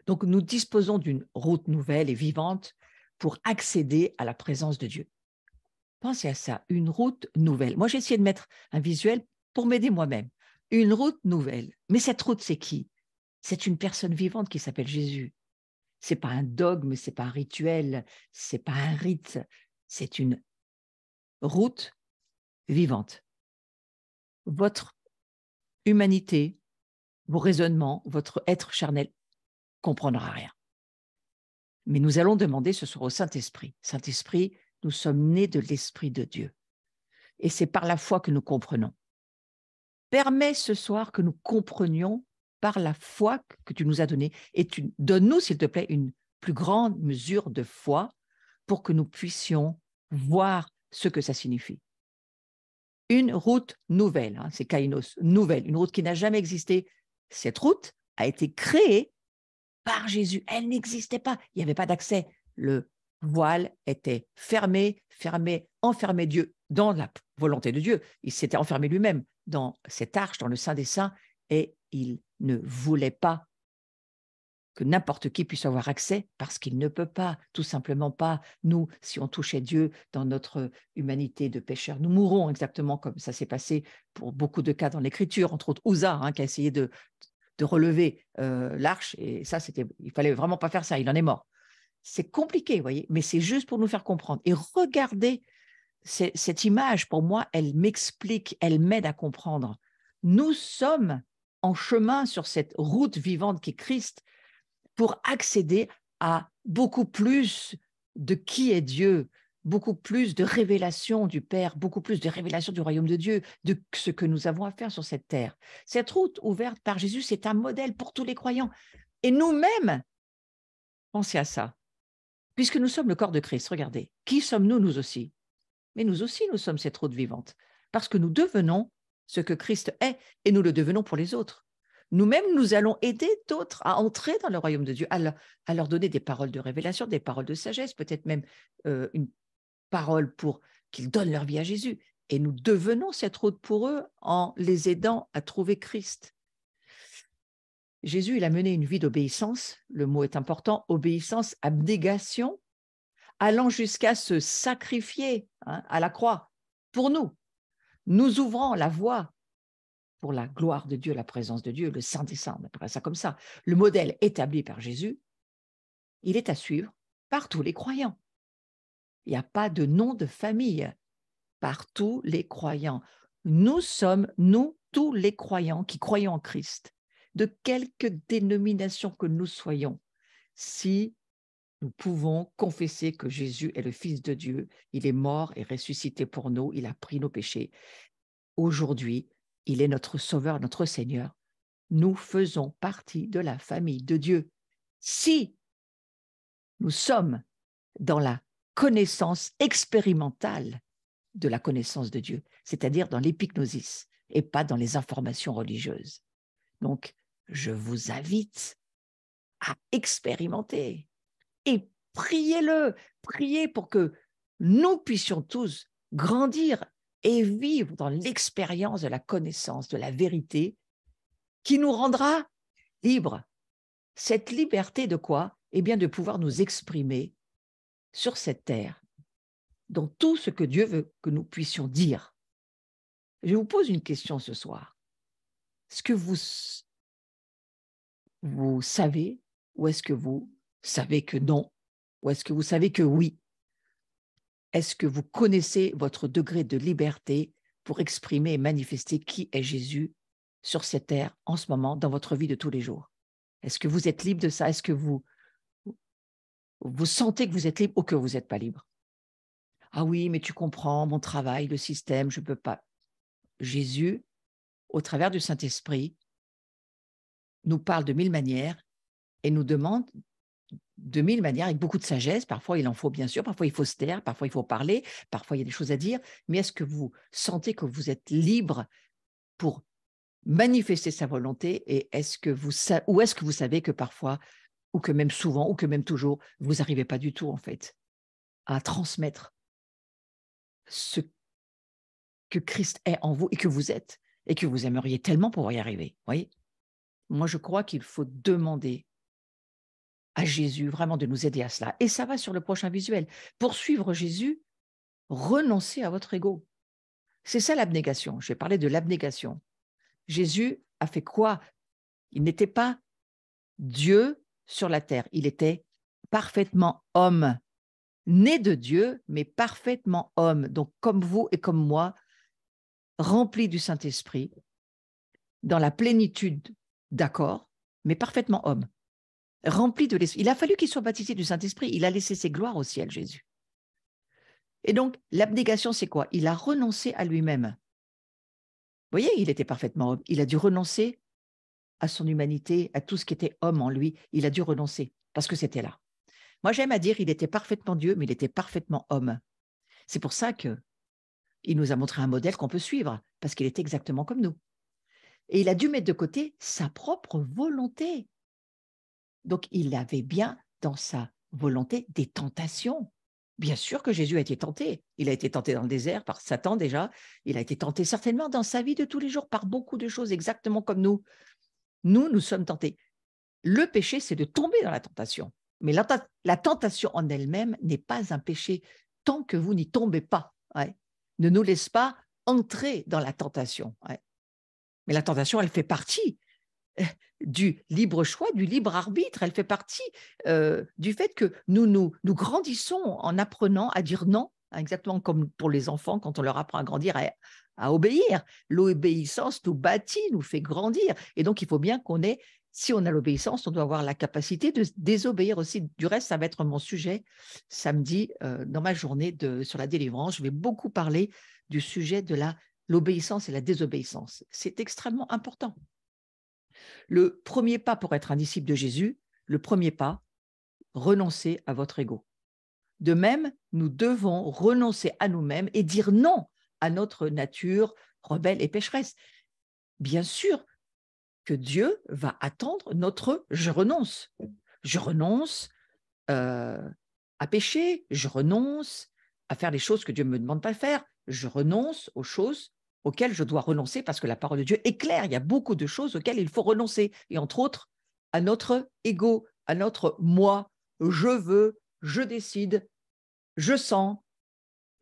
Donc, nous disposons d'une route nouvelle et vivante pour accéder à la présence de Dieu. Pensez à ça, une route nouvelle. Moi, j'ai essayé de mettre un visuel pour m'aider moi-même. Une route nouvelle. Mais cette route, c'est qui? C'est une personne vivante qui s'appelle Jésus. C'est pas un dogme, c'est pas un rituel, c'est pas un rite. C'est une route vivante. Votre humanité, vos raisonnements, votre être charnel comprendra rien. Mais nous allons demander ce soir au Saint-Esprit. Saint-Esprit, nous sommes nés de l'Esprit de Dieu. Et c'est par la foi que nous comprenons. Permets ce soir que nous comprenions par la foi que tu nous as donnée. Et donne-nous, s'il te plaît, une plus grande mesure de foi pour que nous puissions voir ce que ça signifie. Une route nouvelle, hein, c'est kainos, nouvelle, une route qui n'a jamais existé. Cette route a été créée par Jésus. Elle n'existait pas. Il n'y avait pas d'accès. Le voile était enfermé Dieu dans la volonté de Dieu. Il s'était enfermé lui-même dans cette arche, dans le Saint des Saints, et il ne voulait pas que n'importe qui puisse avoir accès parce qu'il ne peut pas, tout simplement pas. Nous, si on touchait Dieu dans notre humanité de pécheurs, nous mourrons exactement comme ça s'est passé pour beaucoup de cas dans l'Écriture, entre autres Uza, hein, qui a essayé de relever l'arche, et ça, il fallait vraiment pas faire ça, il en est mort. C'est compliqué, vous voyez, mais c'est juste pour nous faire comprendre. Et regardez cette image, pour moi, elle m'explique, elle m'aide à comprendre. Nous sommes en chemin sur cette route vivante qui est Christ pour accéder à beaucoup plus de qui est Dieu, beaucoup plus de révélations du Père, beaucoup plus de révélations du royaume de Dieu, de ce que nous avons à faire sur cette terre. Cette route ouverte par Jésus, c'est un modèle pour tous les croyants. Et nous-mêmes, pensez à ça, puisque nous sommes le corps de Christ, regardez, qui sommes-nous, nous aussi? Mais nous aussi, nous sommes cette route vivante, parce que nous devenons ce que Christ est, et nous le devenons pour les autres. Nous-mêmes, nous allons aider d'autres à entrer dans le royaume de Dieu, à leur donner des paroles de révélation, des paroles de sagesse, peut-être même une parole pour qu'ils donnent leur vie à Jésus. Et nous devenons cette route pour eux en les aidant à trouver Christ. Jésus, il a mené une vie d'obéissance, le mot est important, obéissance, abnégation, allant jusqu'à se sacrifier à la croix pour nous, nous ouvrant la voie pour la gloire de Dieu, la présence de Dieu, le Saint des Saints, on appelle ça comme ça. Le modèle établi par Jésus, il est à suivre par tous les croyants. Il n'y a pas de nom de famille par tous les croyants. Nous sommes, nous, tous les croyants qui croyons en Christ, de quelque dénomination que nous soyons, si nous pouvons confesser que Jésus est le Fils de Dieu, il est mort et ressuscité pour nous, il a pris nos péchés. Aujourd'hui, il est notre Sauveur, notre Seigneur. Nous faisons partie de la famille de Dieu. Si nous sommes dans la connaissance expérimentale de la connaissance de Dieu, c'est-à-dire dans l'épignosis et pas dans les informations religieuses. Donc, je vous invite à expérimenter et priez pour que nous puissions tous grandir et vivre dans l'expérience de la connaissance de la vérité qui nous rendra libres. Cette liberté de quoi? Eh bien, de pouvoir nous exprimer sur cette terre dans tout ce que Dieu veut que nous puissions dire. Je vous pose une question ce soir. Est-ce que vous savez ou est-ce que vous savez que non? Ou est-ce que vous savez que oui? Est-ce que vous connaissez votre degré de liberté pour exprimer et manifester qui est Jésus sur cette terre en ce moment dans votre vie de tous les jours? Est-ce que vous êtes libre de ça? Est-ce que vous sentez que vous êtes libre ou que vous n'êtes pas libre? Ah oui, mais tu comprends, mon travail, le système, je ne peux pas. Jésus, au travers du Saint-Esprit, nous parle de mille manières et nous demande de mille manières, avec beaucoup de sagesse. Parfois, il en faut bien sûr, parfois il faut se taire, parfois il faut parler, parfois il y a des choses à dire. Mais est-ce que vous sentez que vous êtes libre pour manifester sa volonté et ou est-ce que vous savez que parfois, ou que même souvent, ou que même toujours, vous n'arrivez pas du tout en fait à transmettre ce que Christ est en vous et que vous êtes et que vous aimeriez tellement pouvoir y arriver. Voyez, moi je crois qu'il faut demander à Jésus, vraiment de nous aider à cela. Et ça va sur le prochain visuel. Pour suivre Jésus, renoncez à votre ego. C'est ça l'abnégation. Je vais parler de l'abnégation. Jésus a fait quoi? Il n'était pas Dieu sur la terre. Il était parfaitement homme, né de Dieu, mais parfaitement homme. Donc, comme vous et comme moi, rempli du Saint-Esprit, dans la plénitude d'accord, mais parfaitement homme, rempli de l'Esprit. Il a fallu qu'il soit baptisé du Saint-Esprit. Il a laissé ses gloires au ciel, Jésus. Et donc, l'abnégation, c'est quoi? Il a renoncé à lui-même. Vous voyez, il était parfaitement homme. Il a dû renoncer à son humanité, à tout ce qui était homme en lui. Il a dû renoncer parce que c'était là. Moi, j'aime à dire, il était parfaitement Dieu, mais il était parfaitement homme. C'est pour ça qu'il nous a montré un modèle qu'on peut suivre, parce qu'il était exactement comme nous. Et il a dû mettre de côté sa propre volonté. Donc, il avait bien dans sa volonté des tentations. Bien sûr que Jésus a été tenté. Il a été tenté dans le désert par Satan déjà. Il a été tenté certainement dans sa vie de tous les jours par beaucoup de choses, exactement comme nous. Nous sommes tentés. Le péché, c'est de tomber dans la tentation. Mais la tentation en elle-même n'est pas un péché tant que vous n'y tombez pas. Ouais. Ne nous laisse pas entrer dans la tentation. Ouais. Mais la tentation, elle fait partie du libre choix, du libre arbitre. Elle fait partie du fait que nous grandissons en apprenant à dire non, exactement comme pour les enfants quand on leur apprend à grandir, à obéir. L'obéissance nous bâtit, nous fait grandir. Et donc, il faut bien qu'on ait, si on a l'obéissance, on doit avoir la capacité de désobéir aussi. Du reste, ça va être mon sujet samedi dans ma journée sur la délivrance. Je vais beaucoup parler du sujet de l'obéissance et la désobéissance. C'est extrêmement important. Le premier pas pour être un disciple de Jésus, le premier pas, renoncer à votre ego. De même, nous devons renoncer à nous-mêmes et dire non à notre nature rebelle et pécheresse. Bien sûr que Dieu va attendre notre « je renonce ». Je renonce à pécher, je renonce à faire les choses que Dieu ne me demande pas de faire, je renonce aux choses auxquelles je dois renoncer parce que la parole de Dieu est claire. Il y a beaucoup de choses auxquelles il faut renoncer. Et entre autres, à notre ego, à notre moi, je veux, je décide, je sens,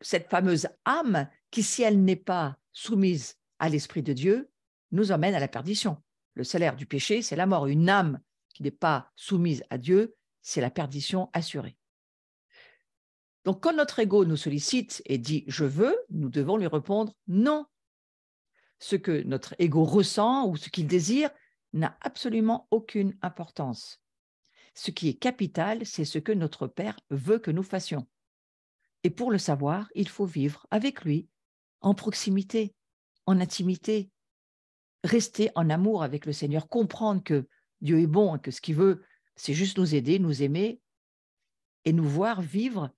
cette fameuse âme qui, si elle n'est pas soumise à l'Esprit de Dieu, nous emmène à la perdition. Le salaire du péché, c'est la mort. Une âme qui n'est pas soumise à Dieu, c'est la perdition assurée. Donc, quand notre ego nous sollicite et dit « je veux », nous devons lui répondre « non ». Ce que notre ego ressent ou ce qu'il désire n'a absolument aucune importance. Ce qui est capital, c'est ce que notre Père veut que nous fassions. Et pour le savoir, il faut vivre avec lui, en proximité, en intimité, rester en amour avec le Seigneur, comprendre que Dieu est bon et que ce qu'il veut, c'est juste nous aider, nous aimer et nous voir vivre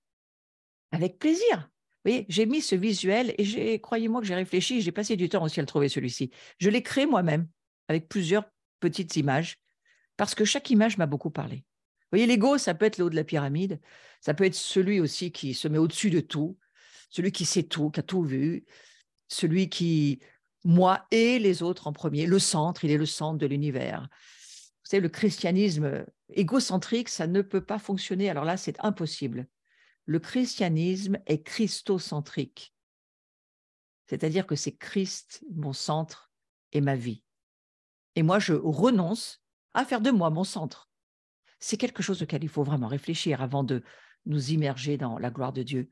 avec plaisir. Vous voyez, j'ai mis ce visuel et croyez-moi que j'ai réfléchi, j'ai passé du temps aussi à le trouver celui-ci. Je l'ai créé moi-même avec plusieurs petites images parce que chaque image m'a beaucoup parlé. Vous voyez, l'ego, ça peut être le haut de la pyramide, ça peut être celui aussi qui se met au-dessus de tout, celui qui sait tout, qui a tout vu, celui qui, moi et les autres en premier, le centre, il est le centre de l'univers. Vous savez, le christianisme égocentrique, ça ne peut pas fonctionner. Alors là, c'est impossible. Le christianisme est christocentrique, c'est-à-dire que c'est Christ, mon centre et ma vie. Et moi, je renonce à faire de moi mon centre. C'est quelque chose auquel il faut vraiment réfléchir avant de nous immerger dans la gloire de Dieu,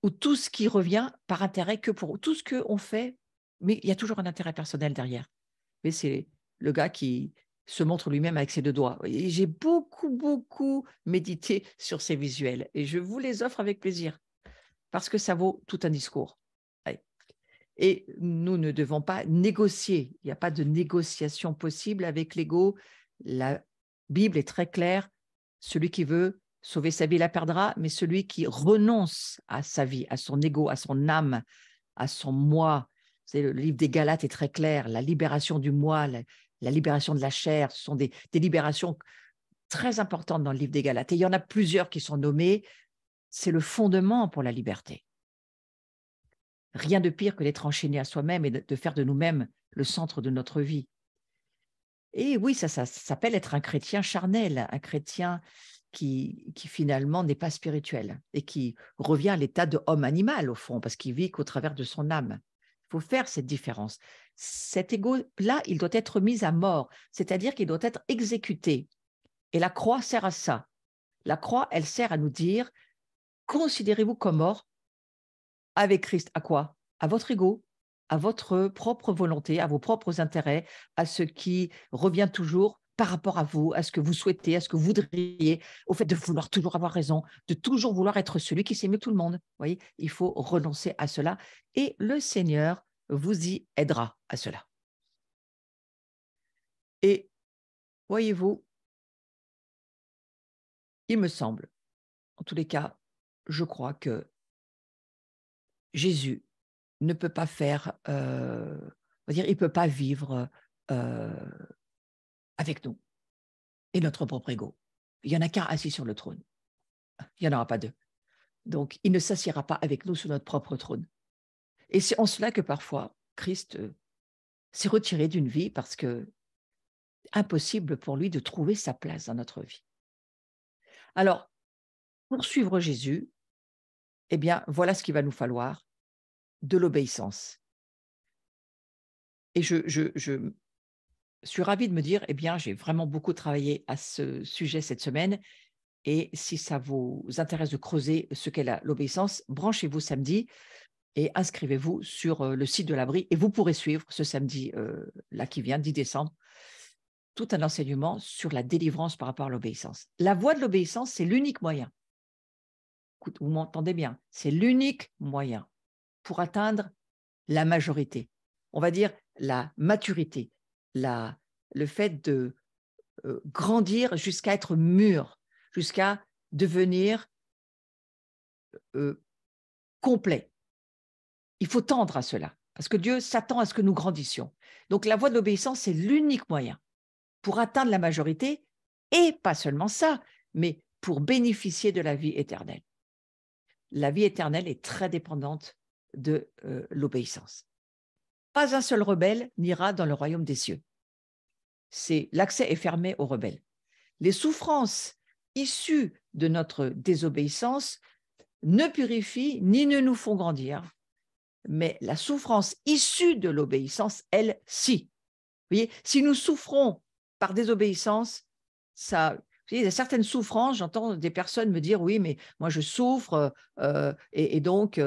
où tout ce qui revient par intérêt que pour tout ce qu'on fait, mais il y a toujours un intérêt personnel derrière. Mais c'est le gars qui se montre lui-même avec ses deux doigts. Et j'ai beaucoup médité sur ces visuels et je vous les offre avec plaisir parce que ça vaut tout un discours. Et nous ne devons pas négocier. Il n'y a pas de négociation possible avec l'ego. La Bible est très claire. Celui qui veut sauver sa vie la perdra, mais celui qui renonce à sa vie, à son ego, à son âme, à son moi. Le livre des Galates est très clair. La libération du moi, la libération de la chair, ce sont des libérations très importantes dans le livre des Galates. Et il y en a plusieurs qui sont nommées. C'est le fondement pour la liberté. Rien de pire que d'être enchaîné à soi-même et de faire de nous-mêmes le centre de notre vie. Et oui, ça s'appelle être un chrétien charnel, un chrétien qui finalement n'est pas spirituel et qui revient à l'état de homme animal, au fond, parce qu'il vit qu'au travers de son âme. Il faut faire cette différence. Cet ego-là, il doit être mis à mort, c'est-à-dire qu'il doit être exécuté. Et la croix sert à ça. La croix, elle sert à nous dire, considérez-vous comme mort avec Christ. À quoi? À votre ego, à votre propre volonté, à vos propres intérêts, à ce qui revient toujours par rapport à vous, à ce que vous souhaitez, à ce que vous voudriez, au fait de vouloir toujours avoir raison, de toujours vouloir être celui qui sait mieux que tout le monde. Vous voyez, il faut renoncer à cela et le Seigneur vous y aidera à cela. Et voyez-vous, il me semble, en tous les cas, je crois que Jésus ne peut pas faire, on va dire, il ne peut pas vivre avec nous et notre propre ego. Il n'y en a qu'un assis sur le trône. Il n'y en aura pas deux. Donc, il ne s'assiera pas avec nous sur notre propre trône. Et c'est en cela que parfois, Christ s'est retiré d'une vie parce que impossible pour lui de trouver sa place dans notre vie. Alors, pour suivre Jésus, eh bien, voilà ce qu'il va nous falloir, de l'obéissance. Et je suis ravie de me dire, eh bien, j'ai vraiment beaucoup travaillé à ce sujet cette semaine. Et si ça vous intéresse de creuser ce qu'est l'obéissance, branchez-vous samedi et inscrivez-vous sur le site de l'Abri. Et vous pourrez suivre ce samedi là qui vient, 10 décembre, tout un enseignement sur la délivrance par rapport à l'obéissance. La voie de l'obéissance, c'est l'unique moyen. Écoute, vous m'entendez bien, c'est l'unique moyen pour atteindre la majorité. On va dire la maturité, le fait de grandir jusqu'à être mûr, jusqu'à devenir complet. Il faut tendre à cela, parce que Dieu s'attend à ce que nous grandissions. Donc la voie de l'obéissance, c'est l'unique moyen pour atteindre la majorité, et pas seulement ça, mais pour bénéficier de la vie éternelle. La vie éternelle est très dépendante de l'obéissance. Pas un seul rebelle n'ira dans le royaume des cieux. L'accès est fermé aux rebelles. Les souffrances issues de notre désobéissance ne purifient ni ne nous font grandir, mais la souffrance issue de l'obéissance, elle, si. Vous voyez, si nous souffrons par désobéissance, ça, vous voyez, il y a certaines souffrances, j'entends des personnes me dire, oui, mais moi je souffre, et donc,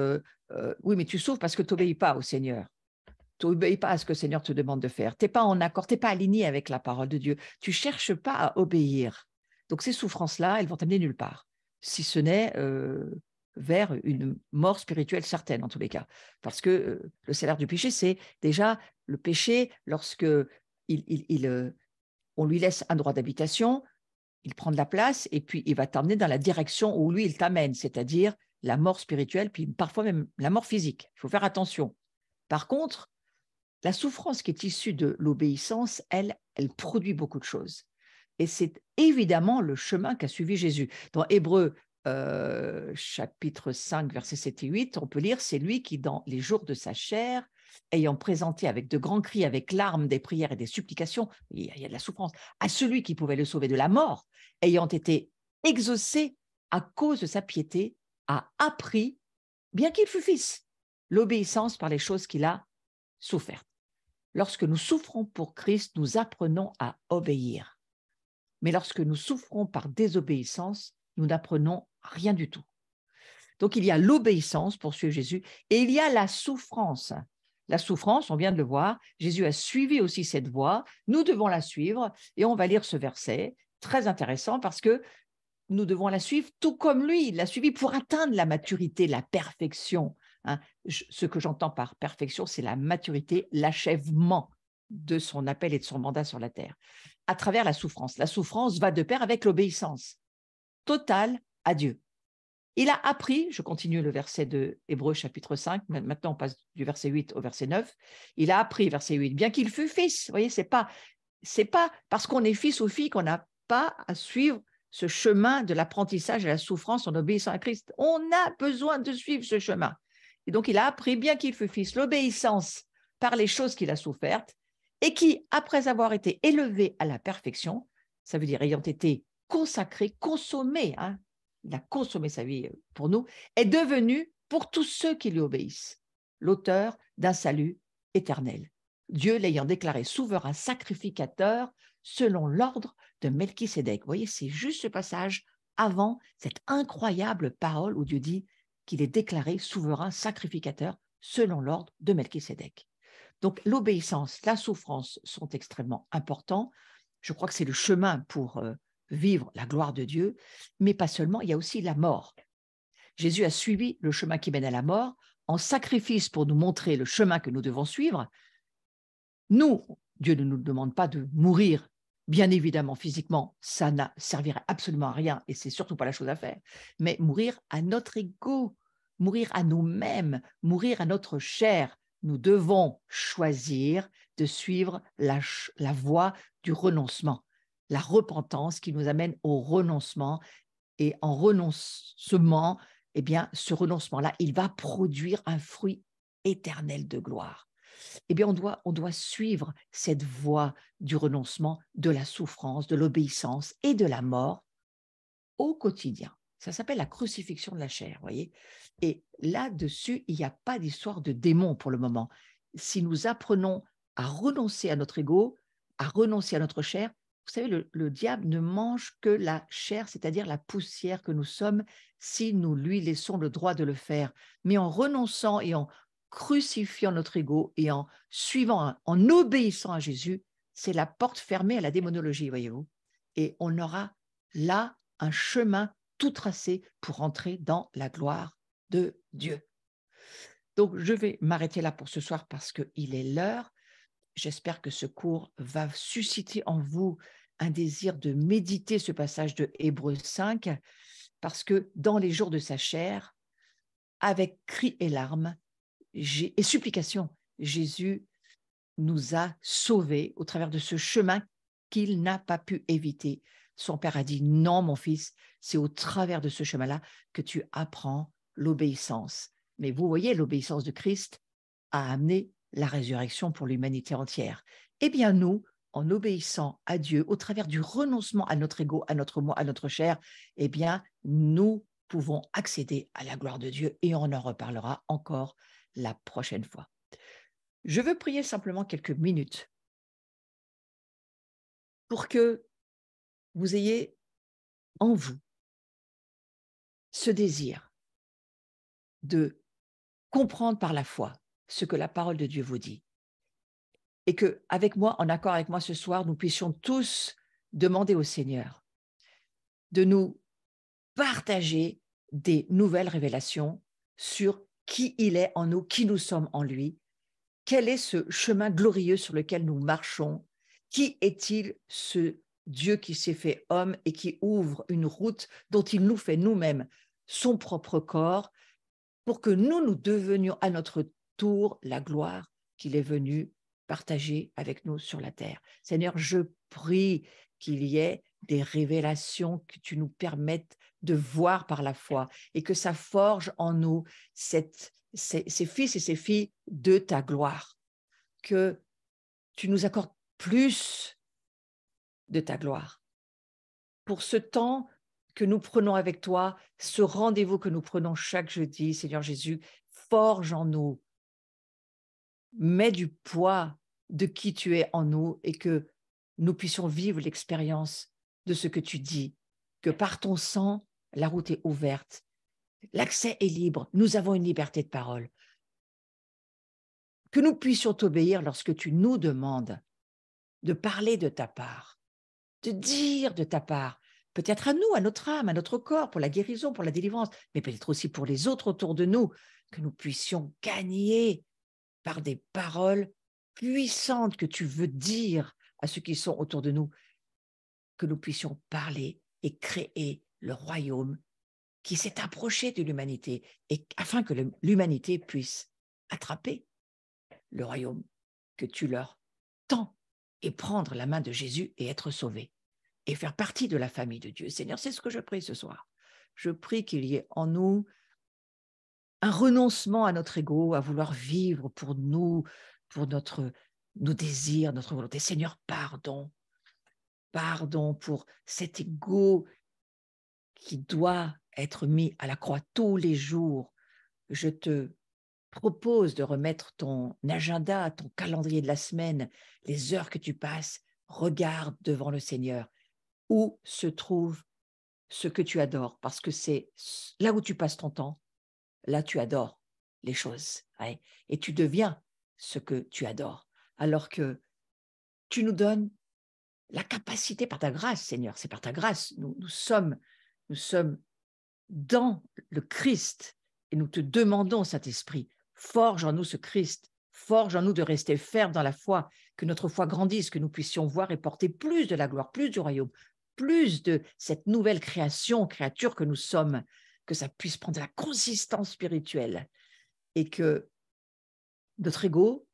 oui, mais tu souffres parce que tu n'obéis pas au Seigneur. Tu n'obéis pas à ce que le Seigneur te demande de faire. Tu n'es pas en accord, tu n'es pas aligné avec la parole de Dieu. Tu ne cherches pas à obéir. Donc ces souffrances-là, elles vont t'amener nulle part, si ce n'est vers une mort spirituelle certaine, en tous les cas. Parce que le salaire du péché, c'est déjà le péché, lorsque on lui laisse un droit d'habitation, il prend de la place et puis il va t'emmener dans la direction où lui, il t'amène, c'est-à-dire la mort spirituelle, puis parfois même la mort physique. Il faut faire attention. Par contre, la souffrance qui est issue de l'obéissance, elle produit beaucoup de choses. Et c'est évidemment le chemin qu'a suivi Jésus. Dans Hébreux, chapitre 5, versets 7 et 8, on peut lire, c'est lui qui, dans les jours de sa chair, ayant présenté avec de grands cris, avec larmes, des prières et des supplications, il y a de la souffrance, à celui qui pouvait le sauver de la mort, ayant été exaucé à cause de sa piété, a appris, bien qu'il fût fils, l'obéissance par les choses qu'il a souffertes. Lorsque nous souffrons pour Christ, nous apprenons à obéir. Mais lorsque nous souffrons par désobéissance, nous n'apprenons rien du tout. Donc, il y a l'obéissance pour suivre Jésus et il y a la souffrance. La souffrance, on vient de le voir, Jésus a suivi aussi cette voie, nous devons la suivre et on va lire ce verset, très intéressant parce que nous devons la suivre tout comme lui, il l'a suivi pour atteindre la maturité, la perfection. Hein. Ce que j'entends par perfection, c'est la maturité, l'achèvement de son appel et de son mandat sur la terre, à travers la souffrance. La souffrance va de pair avec l'obéissance totale à Dieu. Il a appris, je continue le verset de Hébreux chapitre 5, maintenant on passe du verset 8 au verset 9, il a appris, verset 8, bien qu'il fût fils, vous voyez, c'est pas parce qu'on est fils ou fille qu'on n'a pas à suivre ce chemin de l'apprentissage et la souffrance en obéissant à Christ. On a besoin de suivre ce chemin. Et donc, il a appris, bien qu'il fût fils, l'obéissance par les choses qu'il a souffertes. et qui, après avoir été élevé à la perfection, ça veut dire ayant été consacré, consommé, hein, il a consommé sa vie pour nous, est devenu, pour tous ceux qui lui obéissent, l'auteur d'un salut éternel. Dieu l'ayant déclaré souverain sacrificateur selon l'ordre de Melchisédek. Vous voyez, c'est juste ce passage avant cette incroyable parole où Dieu dit qu'il est déclaré souverain sacrificateur selon l'ordre de Melchisédek. Donc, l'obéissance, la souffrance sont extrêmement importants. Je crois que c'est le chemin pour vivre la gloire de Dieu, mais pas seulement, il y a aussi la mort. Jésus a suivi le chemin qui mène à la mort en sacrifice pour nous montrer le chemin que nous devons suivre. Nous, Dieu ne nous demande pas de mourir, bien évidemment, physiquement, ça ne servirait absolument à rien et c'est surtout pas la chose à faire, mais mourir à notre ego, mourir à nous-mêmes, mourir à notre chair. Nous devons choisir de suivre la voie du renoncement, la repentance qui nous amène au renoncement. Et en renoncement, eh bien, ce renoncement-là, il va produire un fruit éternel de gloire. Eh bien, on doit suivre cette voie du renoncement, de la souffrance, de l'obéissance et de la mort au quotidien. Ça s'appelle la crucifixion de la chair, vous voyez. Et là-dessus, il n'y a pas d'histoire de démon pour le moment. Si nous apprenons à renoncer à notre ego, à renoncer à notre chair, vous savez, le diable ne mange que la chair, c'est-à-dire la poussière que nous sommes, si nous lui laissons le droit de le faire. Mais en renonçant et en crucifiant notre ego et en suivant, en obéissant à Jésus, c'est la porte fermée à la démonologie, voyez-vous. Et on aura là un chemin tout tracé pour entrer dans la gloire de Dieu. Donc, je vais m'arrêter là pour ce soir parce qu'il est l'heure. J'espère que ce cours va susciter en vous un désir de méditer ce passage de Hébreux 5, parce que dans les jours de sa chair, avec cris et larmes et supplications, Jésus nous a sauvés au travers de ce chemin qu'il n'a pas pu éviter. Son père a dit, non, mon fils, c'est au travers de ce chemin-là que tu apprends l'obéissance. Mais vous voyez, l'obéissance de Christ a amené la résurrection pour l'humanité entière. Eh bien, nous, en obéissant à Dieu, au travers du renoncement à notre ego, à notre moi, à notre chair, eh bien, nous pouvons accéder à la gloire de Dieu et on en reparlera encore la prochaine fois. Je veux prier simplement quelques minutes pour que vous ayez en vous ce désir de comprendre par la foi ce que la parole de Dieu vous dit. Et que, avec moi, en accord avec moi ce soir, nous puissions tous demander au Seigneur de nous partager des nouvelles révélations sur qui il est en nous, qui nous sommes en lui, quel est ce chemin glorieux sur lequel nous marchons, qui est-il ce Dieu qui s'est fait homme et qui ouvre une route dont il nous fait nous-mêmes son propre corps pour que nous devenions à notre tour la gloire qu'il est venu partager avec nous sur la terre. Seigneur, je prie qu'il y ait des révélations que tu nous permettes de voir par la foi et que ça forge en nous ces fils et ces filles de ta gloire, que tu nous accordes plus de ta gloire. Pour ce temps que nous prenons avec toi, ce rendez-vous que nous prenons chaque jeudi, Seigneur Jésus, forge en nous, mets du poids de qui tu es en nous et que nous puissions vivre l'expérience de ce que tu dis, que par ton sang, la route est ouverte, l'accès est libre, nous avons une liberté de parole, que nous puissions t'obéir lorsque tu nous demandes de parler de ta part, de dire de ta part, peut-être à nous, à notre âme, à notre corps, pour la guérison, pour la délivrance, mais peut-être aussi pour les autres autour de nous, que nous puissions gagner par des paroles puissantes que tu veux dire à ceux qui sont autour de nous, que nous puissions parler et créer le royaume qui s'est approché de l'humanité, et afin que l'humanité puisse attraper le royaume que tu leur tends et prendre la main de Jésus et être sauvé et faire partie de la famille de Dieu. Seigneur, c'est ce que je prie ce soir. Je prie qu'il y ait en nous un renoncement à notre ego, à vouloir vivre pour nous, pour notre nos désirs, notre volonté. Seigneur, pardon. Pardon pour cet ego qui doit être mis à la croix tous les jours. Je te propose de remettre ton agenda, ton calendrier de la semaine, les heures que tu passes. Regarde devant le Seigneur où se trouve ce que tu adores, parce que c'est là où tu passes ton temps, là tu adores les choses, ouais, et tu deviens ce que tu adores. Alors que tu nous donnes la capacité par ta grâce, Seigneur, c'est par ta grâce. Nous sommes dans le Christ et nous te demandons, Saint-Esprit, forge en nous ce Christ, forge en nous de rester fermes dans la foi, que notre foi grandisse, que nous puissions voir et porter plus de la gloire, plus du royaume, plus de cette nouvelle créature que nous sommes, que ça puisse prendre la consistance spirituelle et que notre ego,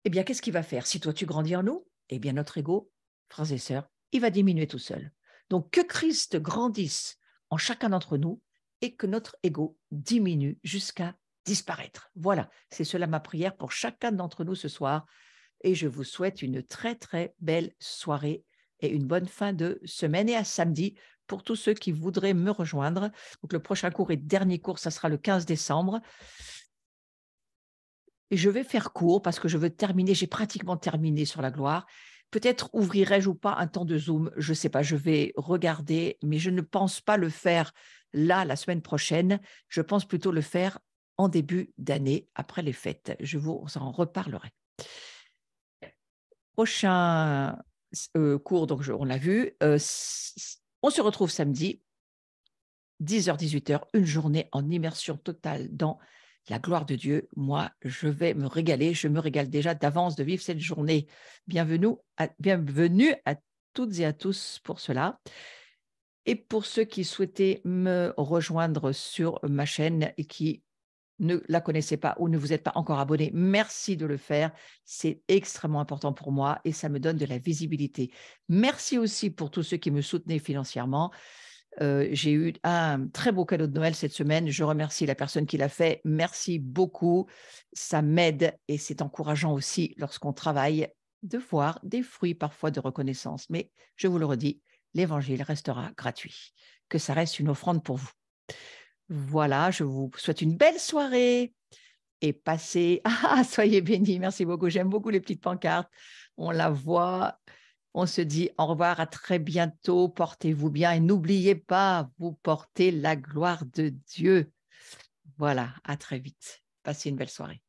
eh bien, qu'est-ce qu'il va faire? Si toi, tu grandis en nous, eh bien, notre ego, frères et sœurs, il va diminuer tout seul. Donc, que Christ grandisse en chacun d'entre nous et que notre ego diminue jusqu'à disparaître. Voilà, c'est cela ma prière pour chacun d'entre nous ce soir. Et je vous souhaite une très, très belle soirée et une bonne fin de semaine. Et à samedi, pour tous ceux qui voudraient me rejoindre. Donc, le prochain cours et dernier cours, ça sera le 15 décembre. Et je vais faire court parce que je veux terminer, j'ai pratiquement terminé sur la gloire. Peut-être ouvrirai-je ou pas un temps de Zoom, je ne sais pas, je vais regarder, mais je ne pense pas le faire là, la semaine prochaine. Je pense plutôt le faire en début d'année, après les fêtes. Je vous en reparlerai. Prochain cours, donc on l'a vu. On se retrouve samedi, 10h, 18h, une journée en immersion totale dans la gloire de Dieu. Moi, je vais me régaler. Je me régale déjà d'avance de vivre cette journée. Bienvenue à toutes et à tous pour cela. Et pour ceux qui souhaitaient me rejoindre sur ma chaîne et qui ne la connaissaient pas ou ne vous êtes pas encore abonné, merci de le faire. C'est extrêmement important pour moi et ça me donne de la visibilité. Merci aussi pour tous ceux qui me soutenaient financièrement. J'ai eu un très beau cadeau de Noël cette semaine. Je remercie la personne qui l'a fait. Merci beaucoup. Ça m'aide et c'est encourageant aussi lorsqu'on travaille de voir des fruits parfois de reconnaissance. Mais je vous le redis, l'évangile restera gratuit. Que ça reste une offrande pour vous. Voilà, je vous souhaite une belle soirée et passez. Ah, soyez bénis. Merci beaucoup. J'aime beaucoup les petites pancartes. On la voit. On se dit au revoir, à très bientôt, portez-vous bien et n'oubliez pas, vous portez la gloire de Dieu. Voilà, à très vite. Passez une belle soirée.